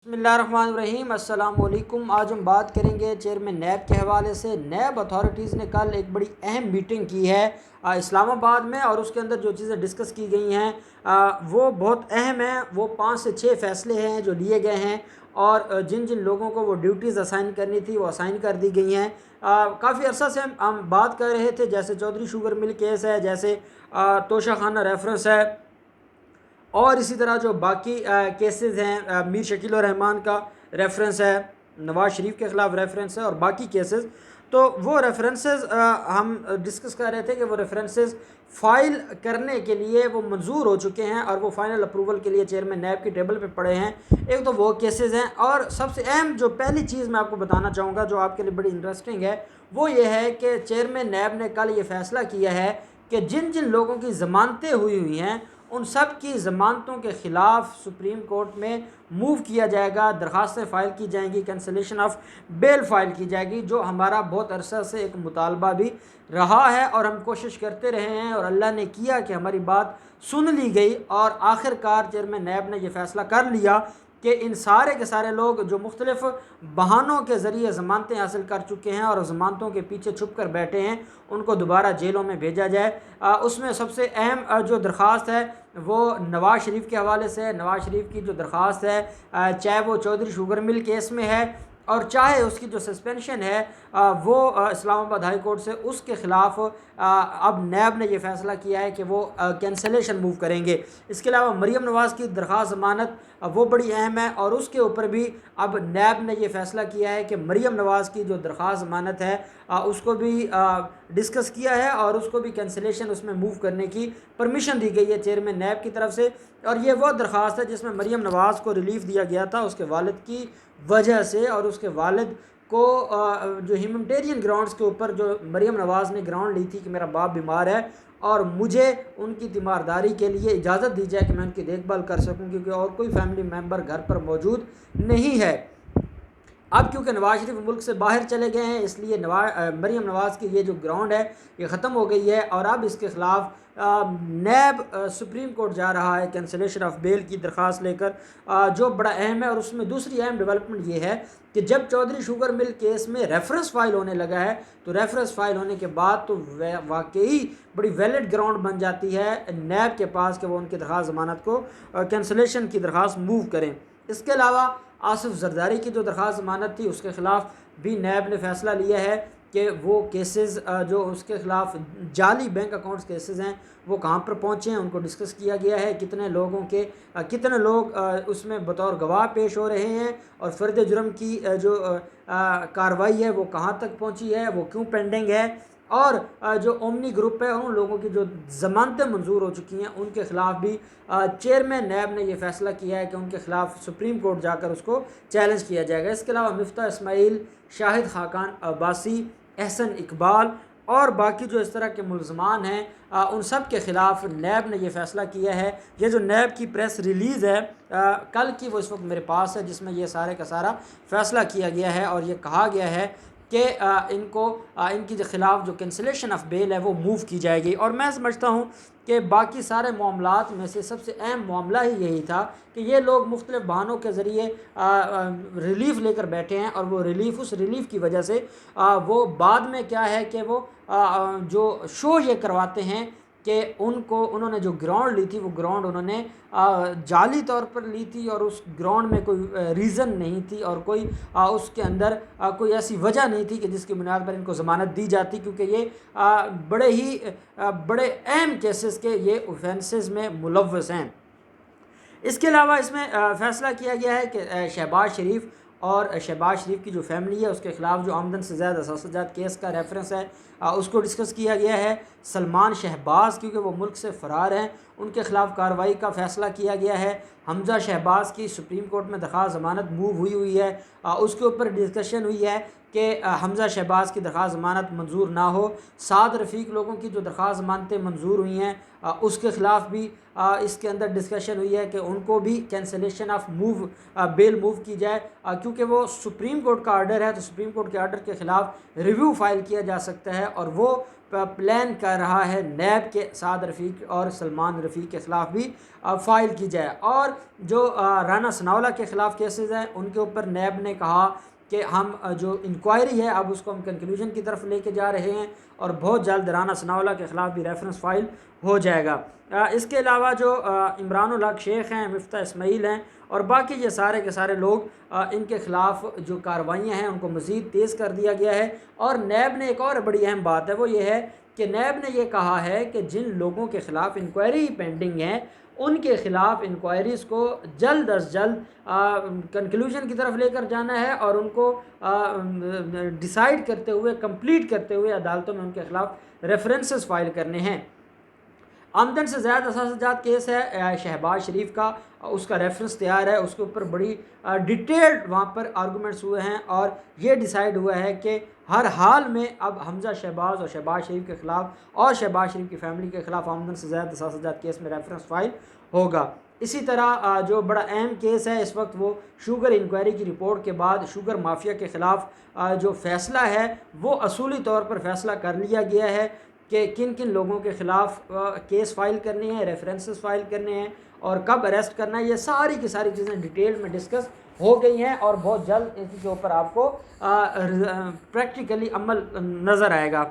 बिस्मिल्लाहिर्रहमानिर्रहीम अस्सलाम वालेकुम। आज हम बात करेंगे चेयरमैन नैब के हवाले से। नैब अथॉरिटीज़ ने कल एक बड़ी अहम मीटिंग की है इस्लामाबाद में, और उसके अंदर जो चीज़ें डिस्कस की गई हैं वो बहुत अहम हैं। वो 5 से 6 फैसले हैं जो लिए गए हैं, और जिन जिन लोगों को वो ड्यूटीज़ असाइन करनी थी वो असाइन कर दी गई हैं। काफ़ी अर्सा से हम बात कर रहे थे, जैसे चौधरी शुगर मिल केस है, जैसे तोशा खाना रेफरेंस है, और इसी तरह जो बाकी केसेस हैं, मीर शकील रहमान का रेफरेंस है, नवाज़ शरीफ के ख़िलाफ़ रेफरेंस है, और बाकी केसेस। तो वो रेफरेंसेस हम डिस्कस कर रहे थे कि वो रेफरेंसेस फ़ाइल करने के लिए वो मंजूर हो चुके हैं, और वो फ़ाइनल अप्रूवल के लिए चेयरमैन नैब की टेबल पे पड़े हैं। एक तो वो केसेस हैं, और सबसे अहम जो पहली चीज़ मैं आपको बताना चाहूँगा जो आपके लिए बड़ी इंटरेस्टिंग है, वो ये है कि चेयरमैन नैब ने कल ये फ़ैसला किया है कि जिन जिन लोगों की ज़मानतें हुई हैं उन सब की ज़मानतों के ख़िलाफ़ सुप्रीम कोर्ट में मूव किया जाएगा, दरख्वास्तें फ़ाइल की जाएंगी, कैंसलेशन ऑफ बेल फ़ाइल की जाएगी, जो हमारा बहुत अरसा से एक मुतालबा भी रहा है और हम कोशिश करते रहे हैं, और अल्लाह ने किया कि हमारी बात सुन ली गई, और आखिरकार चेयरमैन नैब ने यह फ़ैसला कर लिया कि इन सारे के सारे लोग जो मुख्तलिफ़ बहानों के ज़रिए ज़मानतें हासिल कर चुके हैं और ज़मानतों के पीछे छुप कर बैठे हैं, उनको दोबारा जेलों में भेजा जाए। उसमें सबसे अहम जो दरख्वास्त है वो नवाज़ शरीफ के हवाले से है। नवाज़ शरीफ की जो दरख्वास्त है, चाहे वो चौधरी शुगर मिल केस में है और चाहे उसकी जो सस्पेंशन है वो इस्लामाबाद हाई कोर्ट से, उसके ख़िलाफ़ अब नैब ने यह फ़ैसला किया है कि वो कैंसलेशन मूव करेंगे। इसके अलावा मरीम नवाज़ की दरख्वास्त ज़मानत वो बड़ी अहम है, और उसके ऊपर भी अब नैब ने यह फ़ैसला किया है कि मरीम नवाज़ की जो दरख्वास्त ज़मानत है उसको भी डिस्कस किया है, और उसको भी कैंसलेशन उसमें मूव करने की परमिशन दी गई है चेयरमैन नैब की तरफ से। और ये वो दरख्वास्त है जिसमें मरीम नवाज़ को रिलीफ़ दिया गया था उसके वालिद की वजह से, और उसके वालिद को जो ह्यूमैनिटेरियन ग्राउंड्स के ऊपर जो मरीम नवाज़ ने ग्राउंड ली थी कि मेरा बाप बीमार है और मुझे उनकी तीमारदारी के लिए इजाज़त दी जाए कि मैं उनकी देखभाल कर सकूं, क्योंकि और कोई फैमिली मेम्बर घर पर मौजूद नहीं है। अब क्योंकि नवाज़ शरीफ मुल्क से बाहर चले गए हैं, इसलिए मरीम नवाज़ की ये जो ग्राउंड है ये ख़त्म हो गई है, और अब इसके ख़िलाफ़ नैब सुप्रीम कोर्ट जा रहा है कैंसलेशन ऑफ बेल की दरख्वास्त लेकर, जो बड़ा अहम है। और उसमें दूसरी अहम डेवलपमेंट ये है कि जब चौधरी शुगर मिल केस में रेफरेंस फ़ाइल होने लगा है, तो रेफरेंस फ़ाइल होने के बाद तो वाकई बड़ी वैलिड ग्राउंड बन जाती है नैब के पास कि वो उनकी दरख्वास्त ज़मानत को कैंसलेशन की दरख्वास्त मूव करें। इसके अलावा आसिफ जरदारी की जो दरख्वास्त ज़मानत थी उसके ख़िलाफ़ भी नैब ने फ़ैसला लिया है कि वो केसेस जो उसके ख़िलाफ़ जाली बैंक अकाउंट्स केसेस हैं वो कहाँ पर पहुँचे हैं, उनको डिस्कस किया गया है। कितने लोग उसमें बतौर गवाह पेश हो रहे हैं, और फ़र्द जुर्म की जो कार्रवाई है वो कहाँ तक पहुँची है, वो क्यों पेंडिंग है, और जो ओमनी ग्रुप है उन लोगों की जो ज़मानतें मंजूर हो चुकी हैं उनके ख़िलाफ़ भी चेयरमैन नैब ने यह फ़ैसला किया है कि उनके ख़िलाफ़ सुप्रीम कोर्ट जाकर उसको चैलेंज किया जाएगा। इसके अलावा मिफ्ता इस्माइल, शाहिद खाकान अब्बासी, एहसन इकबाल और बाकी जो इस तरह के मुलज़मान हैं उन सब के ख़िलाफ़ नैब ने यह फ़ैसला किया है। ये जो नैब की प्रेस रिलीज़ है कल की, वो इस वक्त मेरे पास है, जिसमें यह सारे का सारा फ़ैसला किया गया है, और ये कहा गया है कि इनकी जो ख़िलाफ़ जो कैंसलेशन ऑफ बेल है वो मूव की जाएगी। और मैं समझता हूँ कि बाकी सारे मामलात में से सबसे अहम मामला ही यही था कि ये लोग मुख्तलिफ़ बहानों के ज़रिए रिलीफ़ लेकर बैठे हैं, और वो उस रिलीफ़ की वजह से वो बाद में क्या है कि वो जो शो ये करवाते हैं कि उन्होंने जो ग्राउंड ली थी वो ग्राउंड उन्होंने जाली तौर पर ली थी, और उस ग्राउंड में कोई रीज़न नहीं थी, और कोई उसके अंदर कोई ऐसी वजह नहीं थी कि जिसकी बुनियाद पर इनको ज़मानत दी जाती, क्योंकि ये बड़े अहम केसेस के ये ऑफेंसेस में मुलव्वस हैं। इसके अलावा इसमें फ़ैसला किया गया है कि शहबाज शरीफ की जो फैमिली है उसके ख़िलाफ़ जो आमदन से ज़्यादा असासजात केस का रेफरेंस है उसको डिस्कस किया गया है। सलमान शहबाज़ क्योंकि वो मुल्क से फ़रार हैं उनके ख़िलाफ़ कार्रवाई का फ़ैसला किया गया है। हमज़ा शहबाज़ की सुप्रीम कोर्ट में दरख्वास्त ज़मानत मूव हुई है, उसके ऊपर डिस्कशन हुई है कि हमज़ा शहबाज़ की दरख्वास्त ज़मानत मंजूर ना हो। साद रफ़ीक लोगों की जो दरख्वास्त ज़मानतें मंजूर हुई हैं उसके ख़िलाफ़ भी इसके अंदर डिस्कशन हुई है कि उनको भी कैंसलेशन ऑफ बेल मूव की जाए, क्योंकि वो सुप्रीम कोर्ट का आर्डर है, तो सुप्रीम कोर्ट के आर्डर के ख़िलाफ़ रिव्यू फ़ाइल किया जा सकता है, और वो प्लान कर रहा है नैब के साद रफ़ीक और सलमान रफ़ीक के ख़िलाफ़ भी फ़ाइल की जाए। और जो राना सनाउल्लाह के ख़िलाफ़ केसेस हैं उनके ऊपर नैब ने कहा कि हम जो इंक्वायरी है अब उसको हम कंक्लूजन की तरफ लेके जा रहे हैं और बहुत जल्द राना सनाउल्लाह के ख़िलाफ़ भी रेफरेंस फ़ाइल हो जाएगा। इसके अलावा जो इमरान उल हक शेख हैं, मिफ्ता इस्माइल हैं और बाकी ये सारे के सारे लोग, इनके ख़िलाफ़ जो कार्रवाइयाँ हैं उनको मज़ीद तेज़ कर दिया गया है। और नैब ने एक और बड़ी अहम बात है, वो ये है कि नैब ने ये कहा है कि जिन लोगों के ख़िलाफ़ इंक्वायरी पेंडिंग है उनके ख़िलाफ़ इंक्वायरीज़ को जल्द अज जल्द कंक्लूजन की तरफ लेकर जाना है और उनको डिसाइड करते हुए, कंप्लीट करते हुए अदालतों में उनके ख़िलाफ़ रेफरेंसेस फ़ाइल करने हैं। आमदन से ज़्यादा असासजात केस है शहबाज शरीफ का, उसका रेफरेंस तैयार है, उसके ऊपर बड़ी डिटेल्ड वहाँ पर आर्गूमेंट्स हुए हैं और ये डिसाइड हुआ है कि हर हाल में अब हमज़ा शहबाज और शहबाज शरीफ के ख़िलाफ़ और शहबाज शरीफ की फ़ैमिली के ख़िलाफ़ आमदन से ज़्यादा असासजात केस में रेफरेंस फ़ाइल होगा। इसी तरह जो बड़ा अहम केस है इस वक्त वो शुगर इंक्वायरी की रिपोर्ट के बाद शुगर माफिया के ख़िलाफ़ जो फ़ैसला है वो असूली तौर पर फ़ैसला कर लिया गया है कि किन किन लोगों के ख़िलाफ़ केस फ़ाइल करने हैं, रेफरेंसेस फ़ाइल करने हैं और कब अरेस्ट करना है। ये सारी की सारी चीज़ें डिटेल में डिस्कस हो गई हैं और बहुत जल्द इनके ऊपर आपको प्रैक्टिकली अमल नज़र आएगा।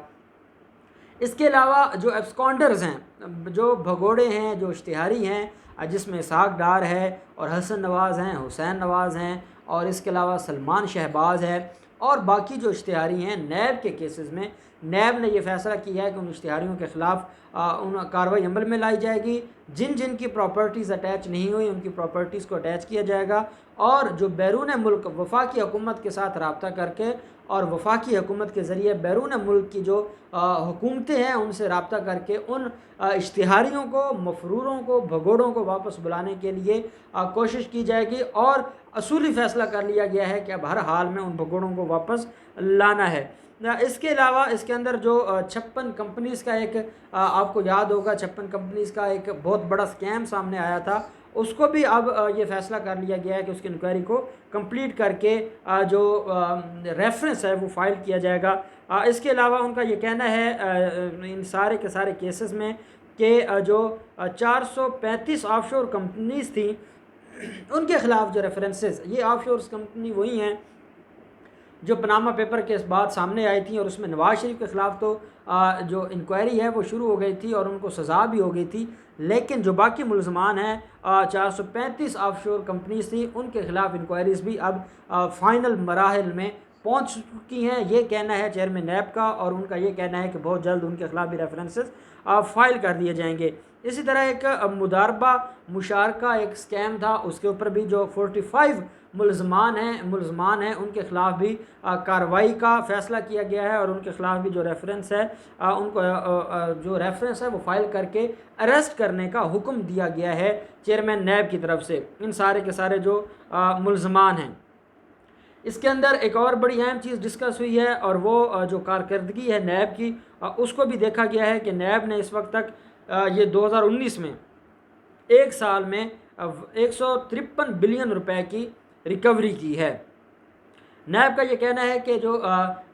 इसके अलावा जो एब्सकॉन्डर्स हैं, जो भगोड़े हैं, जो इश्तिहारी हैं, जिसमें इसहाक डार है और हसन नवाज़ हैं, हुसैन नवाज़ हैं और इसके अलावा सलमान शहबाज है और बाकी जो इश्तिहारी हैं, नैब के केसेस में नैब ने यह फ़ैसला किया है कि उन इश्तिहारियों के ख़िलाफ़ उन कार्रवाई अमल में लाई जाएगी। जिन जिन की प्रॉपर्टीज़ अटैच नहीं हुई उनकी प्रॉपर्टीज़ को अटैच किया जाएगा और जो बैरून मुल्क वफाकी हुकूमत के साथ रब्ता करके और वफाकी हुकूमत के ज़रिए बैरून मुल्क की जो हुकूमतें हैं उनसे रब्ता करके उन इश्तिहारियों को, मफरूरों को, भगोड़ों को वापस बुलाने के लिए कोशिश की जाएगी और असूली फ़ैसला कर लिया गया है कि अब हर हाल में उन भगोड़ों को वापस लाना है। इसके अलावा इसके अंदर जो 56 कंपनीज़ का एक आपको याद होगा 56 कंपनीज़ का एक बहुत बड़ा स्कैम सामने आया था, उसको भी अब ये फ़ैसला कर लिया गया है कि उसकी इंक्वायरी को कंप्लीट करके जो रेफरेंस है वो फ़ाइल किया जाएगा। इसके अलावा उनका ये कहना है इन सारे के सारे केसेस में कि जो 435 ऑफशोर कंपनीज़ थी उनके ख़िलाफ़ जो रेफरेंसेस, ये ऑफशोर कंपनी वही हैं जो पनामा पेपर के बाद सामने आई थी और उसमें नवाज़ शरीफ के ख़िलाफ़ तो जो इंक्वायरी है वो शुरू हो गई थी और उनको सज़ा भी हो गई थी, लेकिन जो बाकी मुलज़मान हैं 435 ऑफशोर कंपनीज़ थी उनके ख़िलाफ़ इंक्वायरीज़ भी अब फ़ाइनल मराहिल में पहुंच चुकी हैं। ये कहना है चेयरमैन नैब का और उनका ये कहना है कि बहुत जल्द उनके ख़िलाफ़ भी रेफरेंसेस फ़ाइल कर दिए जाएंगे। इसी तरह एक मुदारबा मुशारका एक स्कैम था, उसके ऊपर भी जो 45 मुलज़मान हैं उनके ख़िलाफ़ भी कार्रवाई का फ़ैसला किया गया है और उनके ख़िलाफ़ भी जो रेफरेंस है उनको जो रेफरेंस है वो फ़ाइल करके अरेस्ट करने का हुक्म दिया गया है चेयरमैन नैब की तरफ से इन सारे के सारे जो मुलज़मान हैं। इसके अंदर एक और बड़ी अहम चीज़ डिस्कस हुई है और वो जो कारकर्दगी है नैब की, उसको भी देखा गया है कि नैब ने इस वक्त तक ये 2019 में एक साल में 153 बिलियन रुपए की रिकवरी की है। नैब का ये कहना है कि जो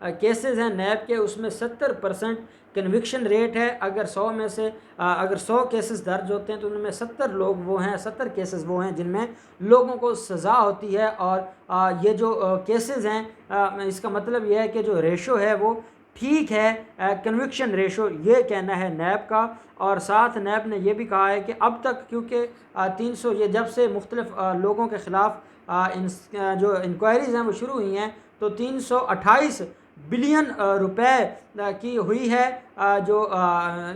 केसेस हैं नैब के उसमें 70% कन्विक्शन रेट है। अगर 100 में से अगर 100 केसेस दर्ज होते हैं तो उनमें 70 लोग वो हैं, 70 केसेस वो हैं जिनमें लोगों को सज़ा होती है। और ये जो केसेस हैं इसका मतलब ये है कि जो रेशो है वो ठीक है, कन्विक्शन रेशो, ये कहना है नैब का। और साथ नैब ने यह भी कहा है कि अब तक क्योंकि 300 ये जब से मुख्तलिफ लोगों के ख़िलाफ़ जो इंक्वायरीज़ हैं वो शुरू हुई हैं तो 328 बिलियन रुपए की हुई है जो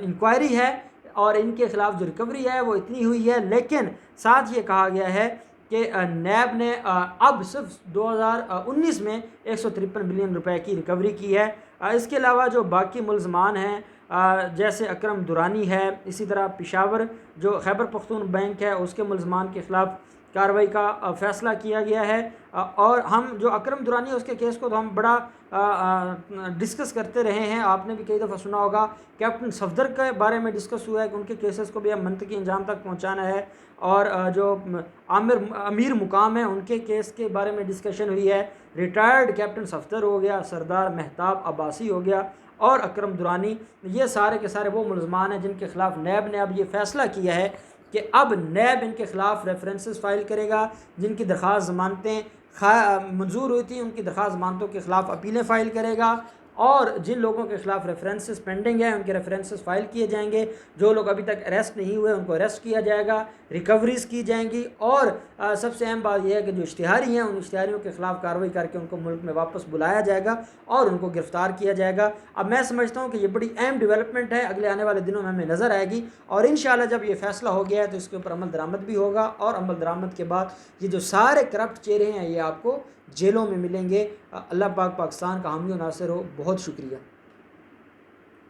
इंक्वायरी है और इनके ख़िलाफ़ जो रिकवरी है वो इतनी हुई है। लेकिन साथ ये कहा गया है कि नैब ने अब सिर्फ 2019 में 153 बिलियन रुपए की रिकवरी की है। इसके अलावा जो बाकी मुलज़मान हैं जैसे अकरम दुरानी है, इसी तरह पेशावर जो खैबर पख्तून बैंक है उसके मुलज़मान के ख़िलाफ़ कार्रवाई का फ़ैसला किया गया है। और हम जो अकरम दुरानी है उसके केस को तो हम बड़ा डिस्कस करते रहे हैं। आपने भी कई दफ़ा सुना होगा कैप्टन सफदर के बारे में डिस्कस हुआ है कि उनके केसेस को भी हम मंतकी अंजाम तक पहुंचाना है। और जो अमीर मुकाम है उनके केस के बारे में डिस्कशन हुई है। रिटायर्ड कैप्टन सफदर हो गया, सरदार महताब अब्बासी हो गया और अकरम दुरानी, ये सारे के सारे वो मुलजमान हैं जिनके खिलाफ नैब ने अब ये फ़ैसला किया है कि अब नैब इनके ख़िलाफ़ रेफरेंसेस फ़ाइल करेगा। जिनकी दरख्वास्त ज़मानतें मंजूर हुई थी उनकी दरख्वास्त ज़मानतों के ख़िलाफ़ अपीलें फ़ाइल करेगा। और जिन लोगों के ख़िलाफ़ रेफरेंसेस पेंडिंग हैं उनके रेफरेंसेस फ़ाइल किए जाएंगे। जो लोग अभी तक अरेस्ट नहीं हुए उनको अरेस्ट किया जाएगा, रिकवरीज़ की जाएंगी। और सबसे अहम बात यह है कि जो इश्तिहारी हैं उन इश्तिहारियों के ख़िलाफ़ कार्रवाई करके उनको मुल्क में वापस बुलाया जाएगा और उनको गिरफ़्तार किया जाएगा। अब मैं समझता हूँ कि ये बड़ी अहम डेवलपमेंट है, अगले आने वाले दिनों में हमें नज़र आएगी। और इंशाअल्लाह जब ये फ़ैसला हो गया है तो इसके ऊपर अमल दरामद भी होगा। और अमल दरामद के बाद ये जो सारे करप्ट चेहरे हैं ये आपको जेलों में मिलेंगे। अल्लाह पाक पाकिस्तान का हामी और नासिर हो। बहुत शुक्रिया।